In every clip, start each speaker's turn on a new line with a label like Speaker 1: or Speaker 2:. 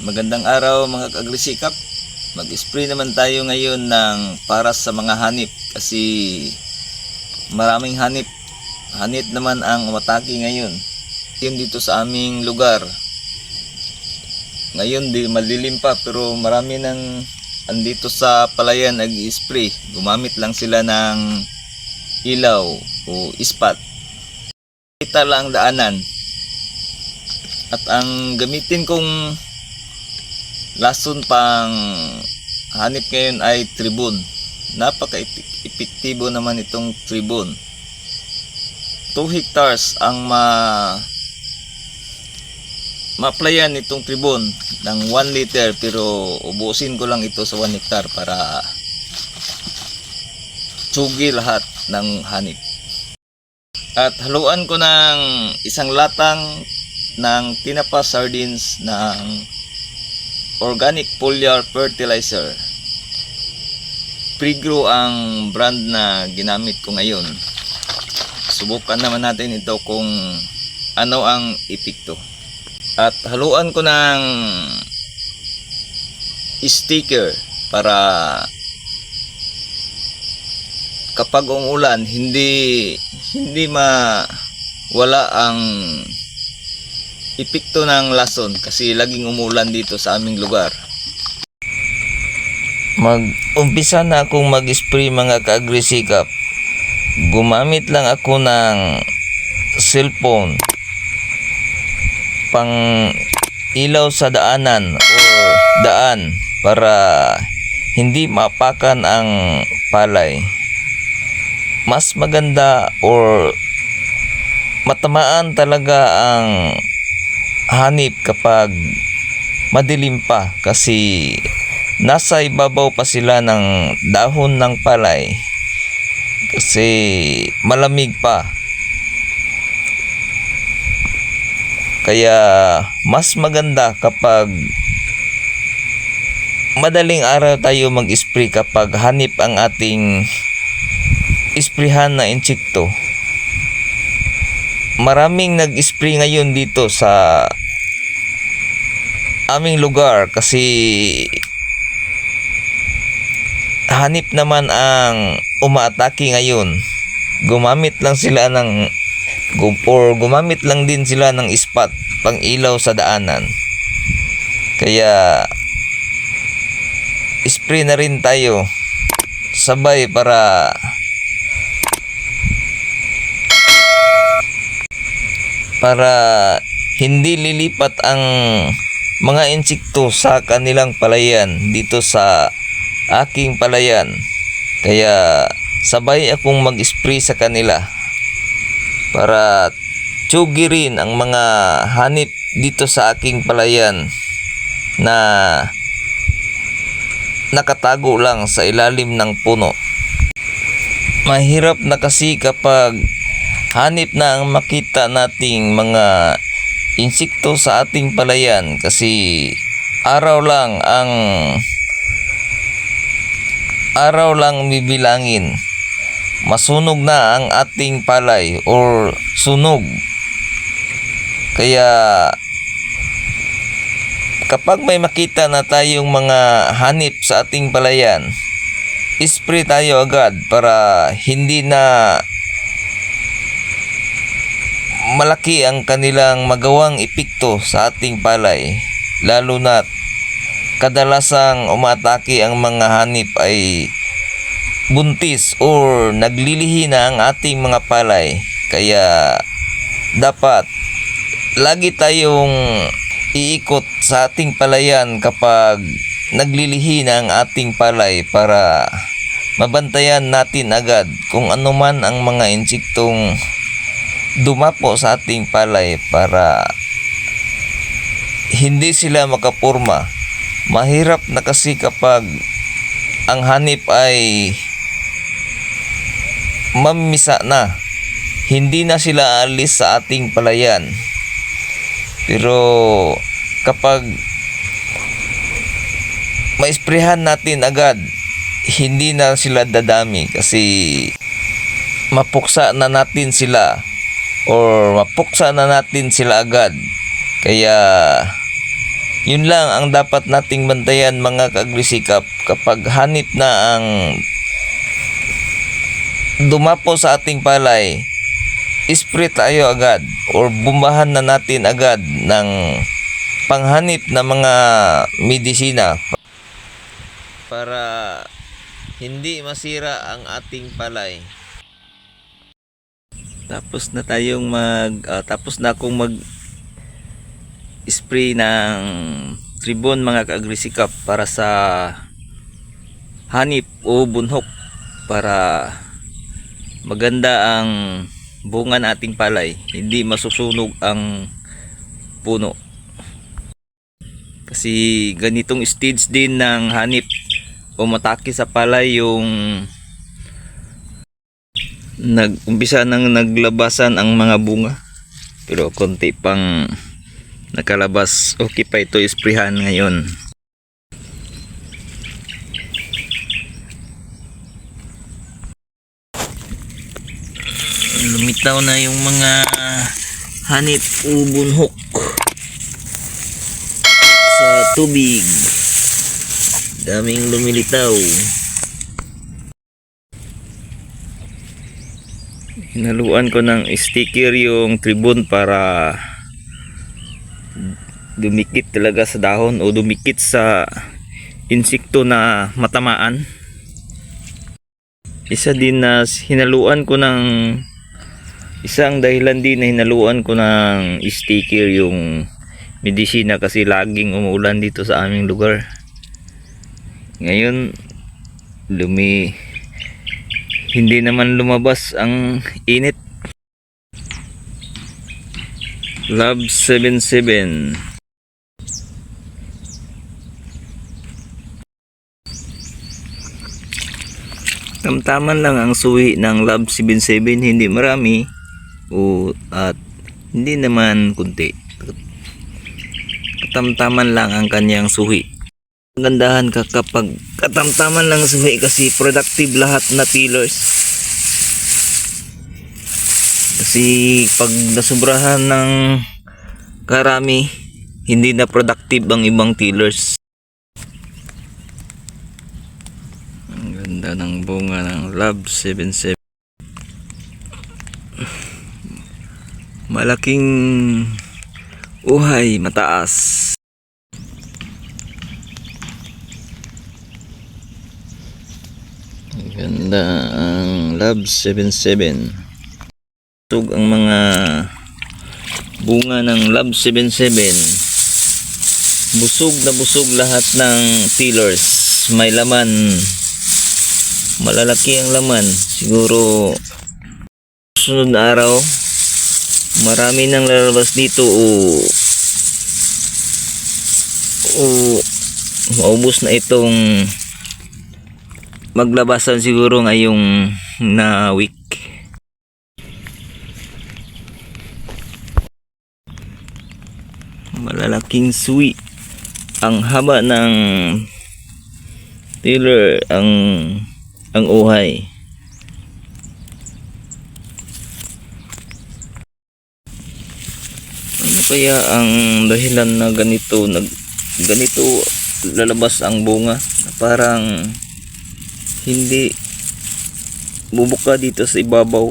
Speaker 1: Magandang araw mga kaagrisikap. Mag-spray naman tayo ngayon ng para sa mga hanip kasi maraming hanip. Hanip naman ang umatake ngayon. Yun dito sa aming lugar. Ngayon di malilim pa pero marami nang andito sa palayan nag-spray. Gumamit lang sila ng ilaw o ispat. Kita lang daanan. At ang gamitin kong lason pang hanip ngayon ay tribon. Napaka-epektibo naman itong tribon. 2 hectares ang ma-applyan itong tribon ng 1 liter, pero ubusin ko lang ito sa 1 hectare para tsugi lahat ng hanip. At haluan ko ng isang latang ng tinapa sardines ng organic foliar fertilizer. Prigro ang brand na ginamit ko ngayon. Subukan naman natin ito kung ano ang epekto. At haluan ko ng sticker para kapag umulan hindi mawala ang epekto ng lason kasi laging umulan dito sa aming lugar. Mag-umpisa na akong mag-spray mga kaagrisikap. Gumamit lang ako ng cellphone pang ilaw sa daanan o daan para hindi mapakan ang palay. Mas maganda or matamaan talaga ang hanip kapag madilim pa kasi nasa ibabaw pa sila ng dahon ng palay kasi malamig pa. Kaya mas maganda kapag madaling araw tayo mag-spray kapag hanip ang ating isprihan na insekto. Maraming nag-spray ngayon dito sa aming lugar kasi hanip naman ang umaatake ngayon. Gumamit lang din sila ng ispat pang ilaw sa daanan. Kaya spray na rin tayo sabay para hindi lilipat ang mga insekto sa kanilang palayan dito sa aking palayan. Kaya sabay akong mag-spray sa kanila para tsugi rin ang mga hanip dito sa aking palayan na nakatago lang sa ilalim ng puno. Mahirap na kasi kapag hanip na ang makita nating mga insekto sa ating palayan kasi araw lang bibilangin masunog na ang ating palay or sunog. Kaya kapag may makita na tayong mga hanip sa ating palayan, spray tayo agad para hindi na malaki ang kanilang magawang epekto sa ating palay, lalo na kadalasang umatake ang mga hanip ay buntis or naglilihi na ang ating mga palay. Kaya dapat lagi tayong iikot sa ating palayan kapag naglilihi na ang ating palay para mabantayan natin agad kung ano man ang mga insektong dumapo sa ating palay para hindi sila makapurma. Mahirap na kasi kapag ang hanip ay mamisa na, hindi na sila alis sa ating palayan. Pero kapag maisprehan natin agad, hindi na sila dadami kasi mapuksa na natin sila or mapuksa na natin sila agad. Kaya Yun lang ang dapat nating bantayan mga kaagrisikap. Kapag hanip na ang dumapo sa ating palay, spray tayo agad or bumbahan na natin agad ng panghanip na mga medisina para hindi masira ang ating palay. Tapos na akong mag spray ng tribon mga kaagrisikap para sa hanip o bunhok para maganda ang bunga ng ating palay, hindi masusunog ang puno. Kasi ganitong stage din ng hanip o matake sa palay yung umpisa nang naglabasan ang mga bunga pero konti pang nakalabas. Okay pa ito isprehan ngayon. Lumitaw na yung mga hanip o bunhok sa tubig. Daming lumilitaw. Hinaluan ko ng sticker yung tribon para dumikit talaga sa dahon o dumikit sa insekto na matamaan. Isang dahilan din na hinaluan ko ng sticker yung medisina kasi laging umuulan dito sa aming lugar. Ngayon hindi naman lumabas ang init. Love 77. Tamtaman lang ang suhi ng Love 77, hindi marami at hindi naman kunti. Katamtaman lang ang kanyang suhi. Gandahan ka kapag katamtaman lang suhi kasi productive lahat na tillers. Kasi pag nasubrahan ng karami, hindi na productive ang ibang tillers. Ang ganda ng bunga ng Love 77. Malaking uhay, mataas. Ang ganda ang Love 77. Tug ang mga bunga ng Love 77. Busog na busog lahat ng tillers. May laman. Malalaki ang laman. Siguro sunod na araw marami nang lalabas dito o maubos na itong maglabasan siguro ngayong na week. Malalaking suwi. Ang haba ng tiller ang uhay. Ano kaya ang dahilan na ganito lalabas ang bunga na parang hindi bubuka dito sa ibabaw?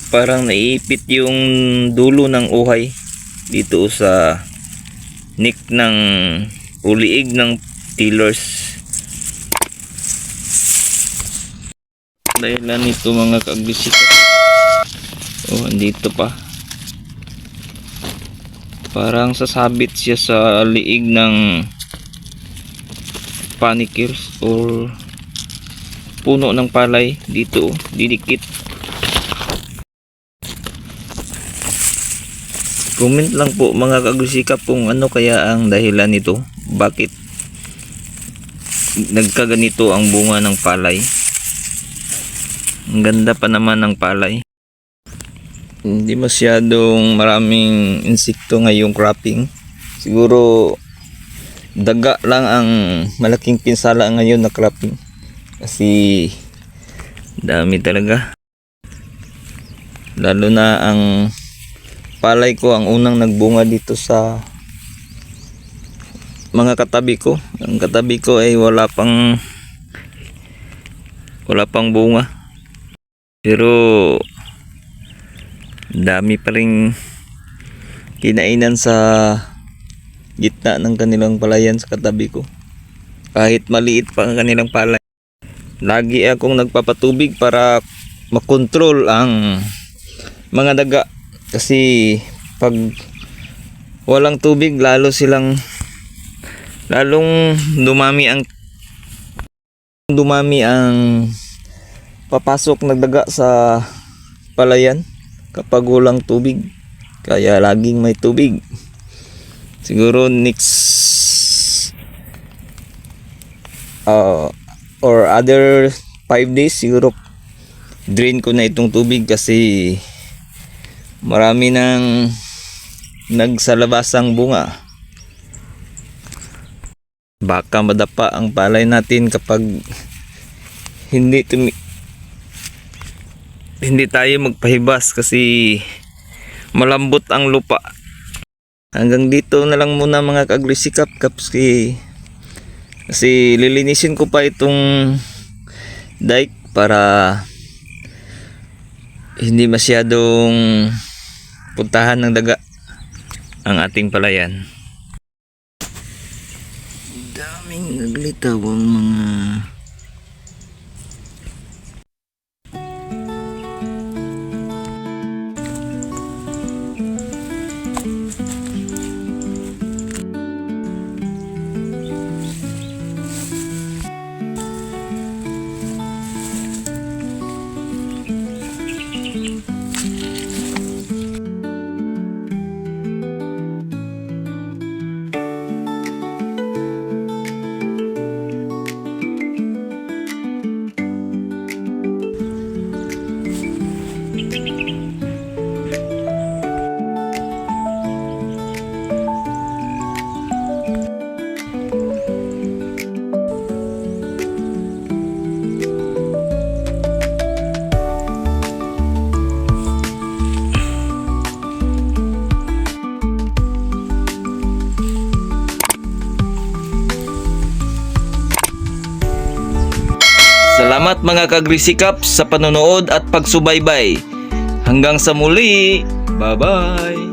Speaker 1: Parang naiipit yung dulo ng uhay dito sa neck ng uliig ng tillers. Dahilan nito mga kaagrisikap. Andito pa. Parang sasabit siya sa liig ng panicles or puno ng palay dito, didikit. Comment lang po mga kaagrisikap kung ano kaya ang dahilan nito, bakit nagkaganito ang bunga ng palay. Ang ganda pa naman ng palay. Hindi masyadong maraming insekto ngayong cropping. Siguro daga lang ang malaking pinsala ngayon na cropping. Kasi dami talaga. Lalo na ang palay ko ang unang nagbunga dito sa mga katabi ko. Ang katabi ko ay wala pang bunga. Pero dami pa ring kinainan sa gitna ng kanilang palayan sa katabi ko. Kahit maliit pa ang kanilang palay. Lagi akong nagpapatubig para makontrol ang mga daga. Kasi pag walang tubig lalong dumami ang papasok na daga sa palayan kapag walang tubig. Kaya laging may tubig. Siguro next or other 5 days siguro drain ko na itong tubig kasi marami nang nagsalabasang bunga. Baka madapa ang palay natin kapag hindi tayo magpahibas kasi malambot ang lupa. Hanggang dito na lang muna mga ka-agrisikap kasi lilinisin ko pa itong dike para hindi masyadong puntahan ng daga ang ating palayan. Daming naglitaw ang mga Salamat mga kagrisikap sa panonood at pagsubaybay. Hanggang sa muli. Bye-bye.